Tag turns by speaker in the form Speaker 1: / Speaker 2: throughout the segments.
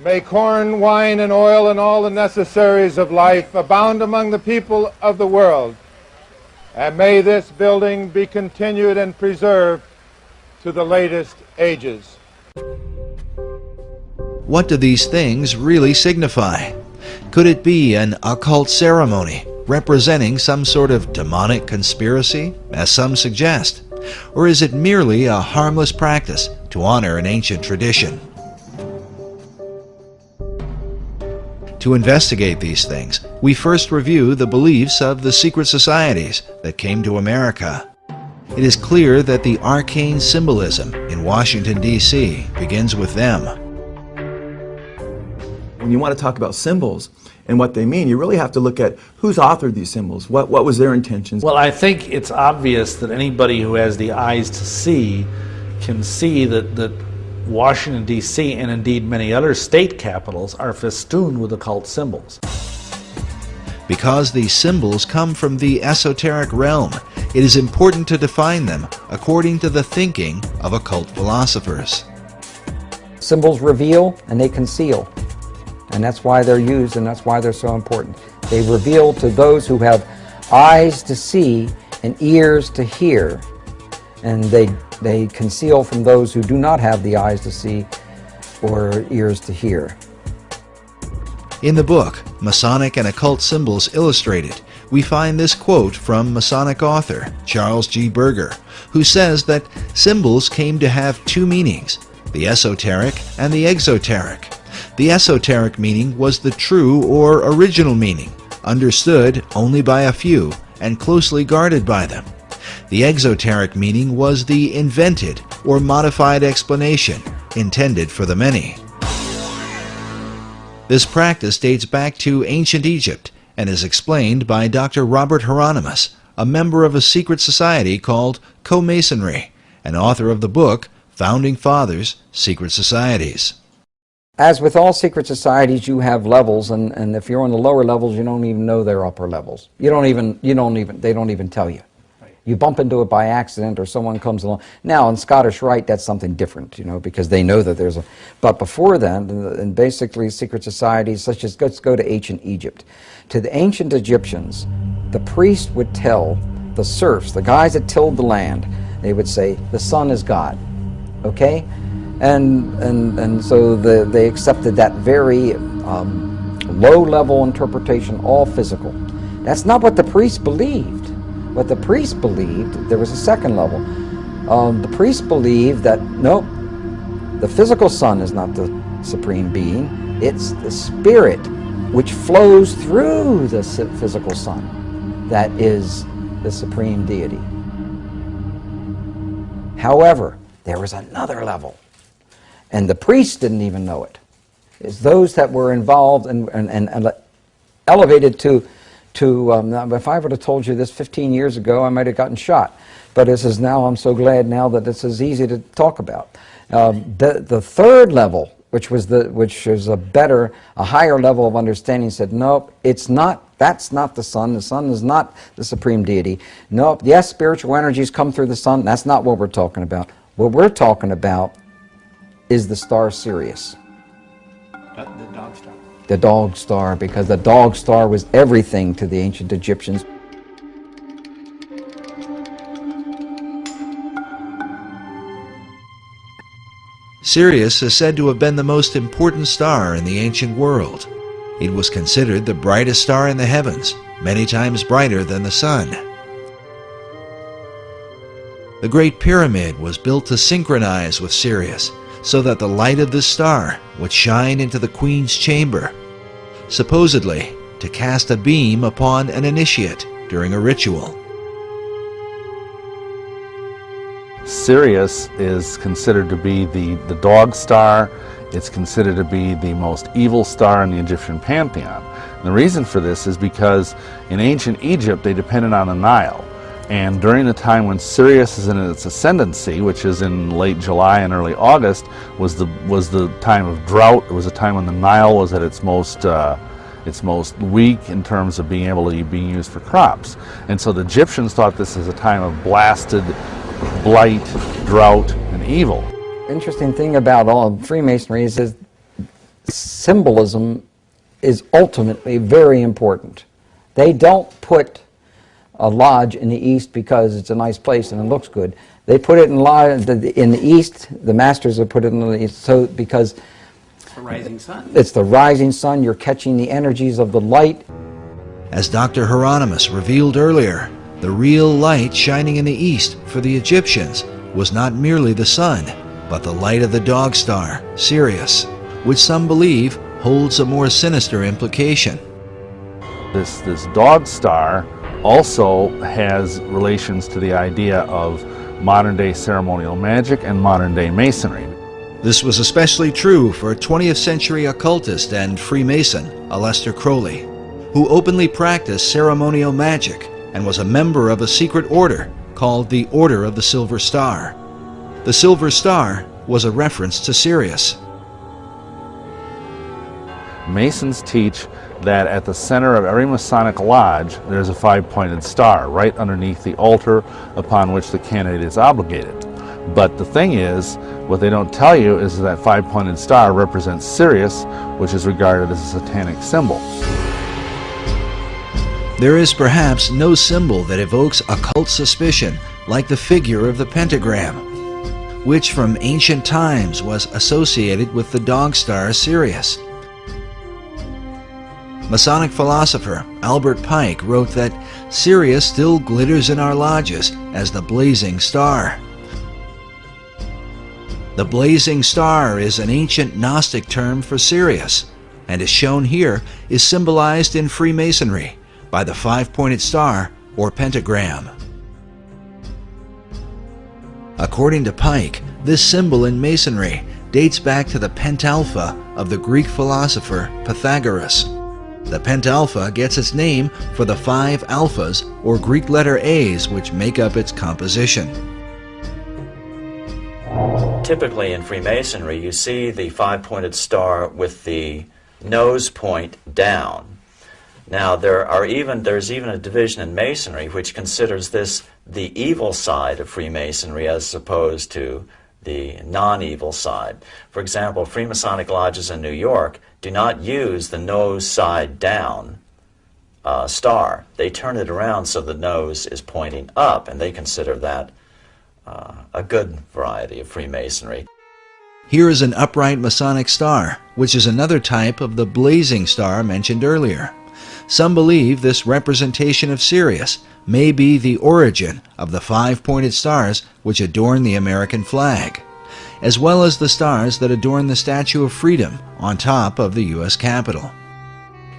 Speaker 1: May corn, wine, and oil, and all the necessaries of life abound among the people of the world. And may this building be continued and preserved to the latest ages.
Speaker 2: What do these things really signify? Could it be an occult ceremony representing some sort of demonic conspiracy, as some suggest? Or is it merely a harmless practice to honor an ancient tradition? To investigate these things, we first review the beliefs of the secret societies that came to America. It is clear that the arcane symbolism in Washington, D.C. begins with them.
Speaker 3: When you want to talk about symbols and what they mean, you really have to look at who's authored these symbols, what was their intentions.
Speaker 4: Well, I think it's obvious that anybody who has the eyes to see can see that Washington, D.C., and indeed many other state capitals are festooned with occult symbols.
Speaker 2: Because these symbols come from the esoteric realm, it is important to define them according to the thinking of occult philosophers.
Speaker 5: Symbols reveal and they conceal. And that's why they're used, and that's why they're so important. They reveal to those who have eyes to see and ears to hear, and they conceal from those who do not have the eyes to see or ears to hear.
Speaker 2: In the book, Masonic and Occult Symbols Illustrated, we find this quote from Masonic author Charles G. Berger, who says that symbols came to have two meanings, the esoteric and the exoteric. The esoteric meaning was the true or original meaning, understood only by a few and closely guarded by them. The exoteric meaning was the invented or modified explanation intended for the many. This practice dates back to ancient Egypt and is explained by Dr. Robert Hieronymus, a member of a secret society called Co-Masonry, and author of the book Founding Fathers, Secret Societies.
Speaker 5: As with all secret societies, you have levels, and if you're on the lower levels, you don't even know they're upper levels. They don't even tell you. Right. You bump into it by accident, or someone comes along. Now, in Scottish Rite, that's something different, because they know that there's a. But before then, and basically, secret societies, such as let's go to ancient Egypt. To the ancient Egyptians, the priest would tell the serfs, the guys that tilled the land, they would say, "The sun is God." Okay. And so they accepted that very low-level interpretation, all physical. That's not what the priest believed. What the priest believed, there was a second level. The priest believed that, nope, the physical sun is not the supreme being. It's the spirit which flows through the physical sun that is the supreme deity. However, there was another level. And the priests didn't even know it. It's those that were involved and elevated to if I would have told you this 15 years ago, I might have gotten shot. But this is now, I'm so glad now that this is easy to talk about. The third level, which is a higher level of understanding, said, nope, it's not, that's not the sun. The sun is not the supreme deity. Nope, yes, spiritual energies come through the sun. That's not what we're talking about. What we're talking about is the star Sirius.
Speaker 3: The dog star.
Speaker 5: The dog star, because the dog star was everything to the ancient Egyptians.
Speaker 2: Sirius is said to have been the most important star in the ancient world. It was considered the brightest star in the heavens, many times brighter than the sun. The Great Pyramid was built to synchronize with Sirius, so that the light of this star would shine into the Queen's chamber, supposedly to cast a beam upon an initiate during a ritual.
Speaker 4: Sirius is considered to be the dog star. It's considered to be the most evil star in the Egyptian pantheon. And the reason for this is because in ancient Egypt they depended on the Nile. And during the time when Sirius is in its ascendancy, which is in late July and early August, was the time of drought. It was a time when the Nile was at its most weak in terms of being able to be used for crops. And so the Egyptians thought this as a time of blasted blight, drought, and evil.
Speaker 5: Interesting thing about all of Freemasonry is Symbolism is ultimately very important. They don't put a lodge in the East because it's a nice place and it looks good. They put it in the East, the masters have put it in the East, because
Speaker 6: it's the rising sun.
Speaker 5: It's the rising sun, you're catching the energies of the light.
Speaker 2: As Dr. Hieronymus revealed earlier, the real light shining in the East for the Egyptians was not merely the sun, but the light of the dog star, Sirius, which some believe holds a more sinister implication.
Speaker 4: This dog star also has relations to the idea of modern-day ceremonial magic and modern-day Masonry.
Speaker 2: This was especially true for 20th century occultist and Freemason Aleister Crowley, who openly practiced ceremonial magic and was a member of a secret order called the Order of the Silver Star. The Silver Star was a reference to Sirius.
Speaker 4: Masons teach that at the center of every Masonic lodge there's a five-pointed star right underneath the altar upon which the candidate is obligated. But the thing is, what they don't tell you is that five-pointed star represents Sirius, which is regarded as a satanic symbol.
Speaker 2: There is perhaps no symbol that evokes occult suspicion like the figure of the pentagram, which from ancient times was associated with the dog star Sirius. Masonic philosopher Albert Pike wrote that Sirius still glitters in our lodges as the blazing star. The blazing star is an ancient Gnostic term for Sirius, and as shown here is symbolized in Freemasonry by the five-pointed star or pentagram. According to Pike, this symbol in Masonry dates back to the pentalpha of the Greek philosopher Pythagoras. The pentalpha gets its name for the 5 alphas or Greek letter A's which make up its composition.
Speaker 7: Typically in Freemasonry you see the five-pointed star with the nose point down. Now there's even a division in Masonry which considers this the evil side of Freemasonry as opposed to the non-evil side. For example, Freemasonic lodges in New York do not use the nose side down star. They turn it around so the nose is pointing up, and they consider that a good variety of Freemasonry.
Speaker 2: Here is an upright Masonic star, which is another type of the blazing star mentioned earlier. Some believe this representation of Sirius may be the origin of the five-pointed stars which adorn the American flag, as well as the stars that adorn the Statue of Freedom on top of the U.S. Capitol.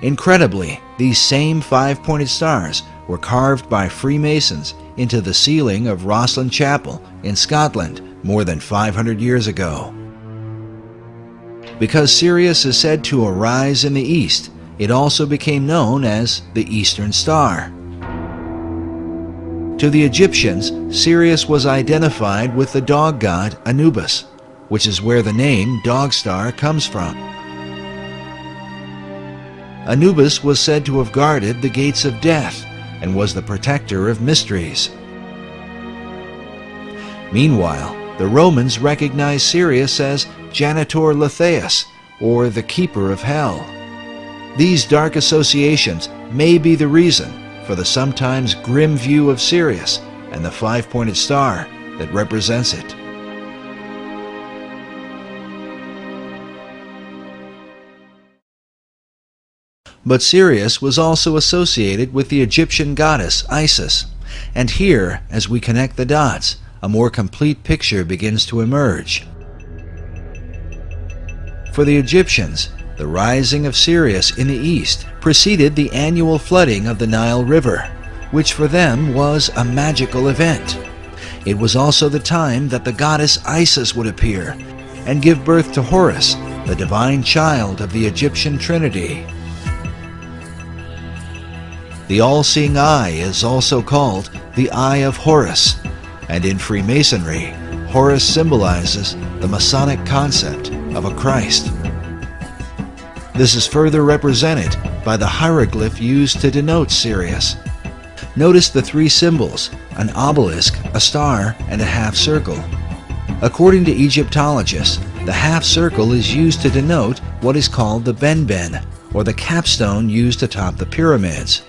Speaker 2: Incredibly, these same five-pointed stars were carved by Freemasons into the ceiling of Rosslyn Chapel in Scotland more than 500 years ago. Because Sirius is said to arise in the east, it also became known as the Eastern Star. To the Egyptians, Sirius was identified with the dog god Anubis, which is where the name Dog Star comes from. Anubis was said to have guarded the gates of death and was the protector of mysteries. Meanwhile, the Romans recognized Sirius as Janitor Letheus, or the Keeper of Hell. These dark associations may be the reason for the sometimes grim view of Sirius and the five-pointed star that represents it. But Sirius was also associated with the Egyptian goddess Isis, and here, as we connect the dots, a more complete picture begins to emerge. For the Egyptians, the rising of Sirius in the east preceded the annual flooding of the Nile River, which for them was a magical event. It was also the time that the goddess Isis would appear and give birth to Horus, the divine child of the Egyptian Trinity. The all-seeing eye is also called the Eye of Horus, and in Freemasonry, Horus symbolizes the Masonic concept of a Christ. This is further represented by the hieroglyph used to denote Sirius. Notice the three symbols, an obelisk, a star, and a half circle. According to Egyptologists, the half circle is used to denote what is called the benben, or the capstone used atop the pyramids.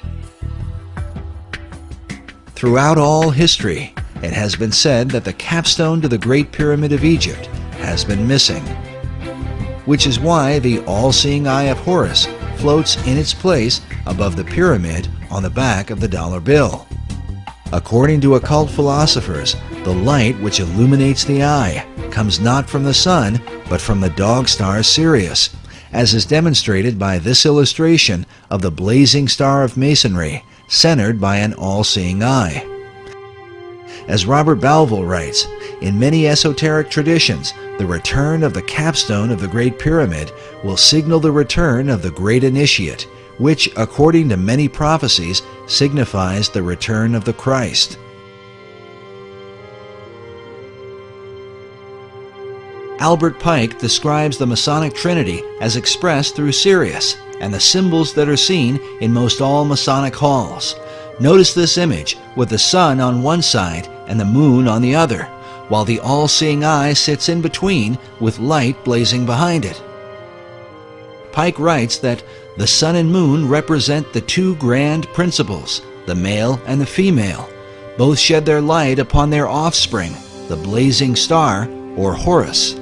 Speaker 2: Throughout all history, it has been said that the capstone to the Great Pyramid of Egypt has been missing, which is why the all-seeing eye of Horus floats in its place above the pyramid on the back of the dollar bill. According to occult philosophers, the light which illuminates the eye comes not from the sun, but from the dog star Sirius, as is demonstrated by this illustration of the blazing star of Masonry, centered by an all-seeing eye. As Robert Balville writes, in many esoteric traditions, the return of the capstone of the Great Pyramid will signal the return of the Great Initiate, which, according to many prophecies, signifies the return of the Christ. Albert Pike describes the Masonic Trinity as expressed through Sirius and the symbols that are seen in most all Masonic halls. Notice this image with the sun on one side and the moon on the other, while the all-seeing eye sits in between with light blazing behind it. Pike writes that the sun and moon represent the two grand principles, the male and the female. Both shed their light upon their offspring, the blazing star, or Horus.